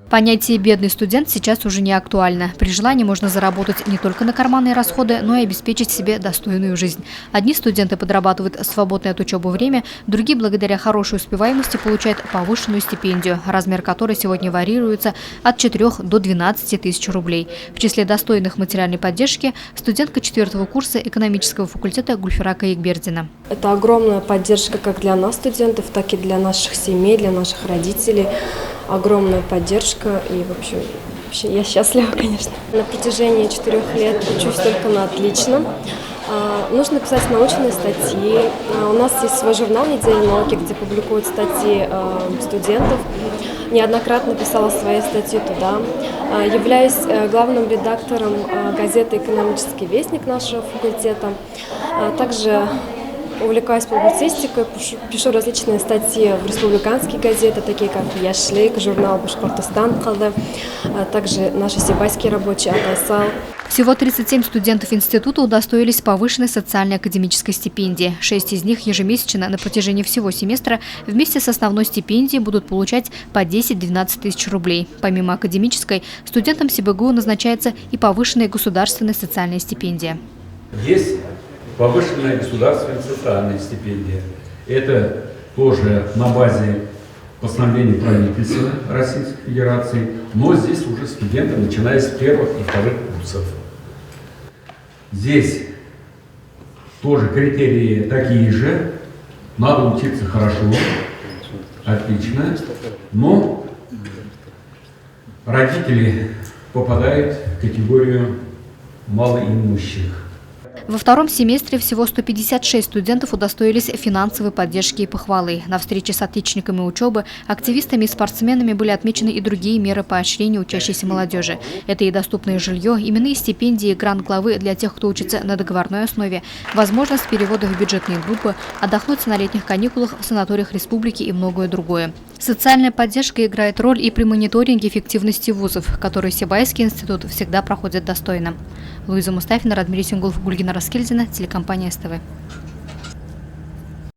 Понятие «бедный студент» сейчас уже не актуально. При желании можно заработать не только на карманные расходы, но и обеспечить себе достойную жизнь. Одни студенты подрабатывают в свободное от учебы время, другие, благодаря хорошей успеваемости, получают повышенную стипендию, размер которой сегодня варьируется от 4 до 12 тысяч рублей. В числе достойных материальной поддержки студентка 4-го курса экономического факультета Гульфира Каикбердина. Это огромная поддержка как для нас, студентов, так и для наших семей, для наших родителей. Огромная поддержка, и вообще я счастлива, конечно. На протяжении 4 лет учусь только на отлично. Нужно писать научные статьи. У нас есть свой журнал «Неделя науки», где публикуют статьи студентов. Неоднократно писала свои статьи туда. Являюсь главным редактором газеты «Экономический вестник» нашего факультета. Также увлекаюсь публицистикой, пишу различные статьи в республиканские газеты, такие как «Яшлик», журнал «Башкортостан Калды», также наши сибайские рабочие «Атайсал». Всего 37 студентов института удостоились повышенной социально-академической стипендии. 6 из них ежемесячно на протяжении всего семестра вместе с основной стипендией будут получать по 10-12 тысяч рублей. Помимо академической, студентам СибГУ назначается и повышенная государственная социальная стипендия. Есть повышенная государственная социальная стипендия. Это тоже на базе постановления правительства Российской Федерации, но здесь уже студенты, начиная с 1-х и 2-х курсов. Здесь тоже критерии такие же. Надо учиться хорошо, отлично, но родители попадают в категорию малоимущих. Во втором семестре всего 156 студентов удостоились финансовой поддержки и похвалы. На встрече с отличниками учебы, активистами и спортсменами были отмечены и другие меры поощрения учащейся молодежи. Это и доступное жилье, именные стипендии, грант-главы для тех, кто учится на договорной основе, возможность перевода в бюджетные группы, отдохнуть на летних каникулах в санаториях республики и многое другое. Социальная поддержка играет роль и при мониторинге эффективности вузов, которые Сибайский институт всегда проходит достойно. Луиза Мустафина, Радмир Исенгулов, Гульгина Раскельдина, телекомпания СТВ.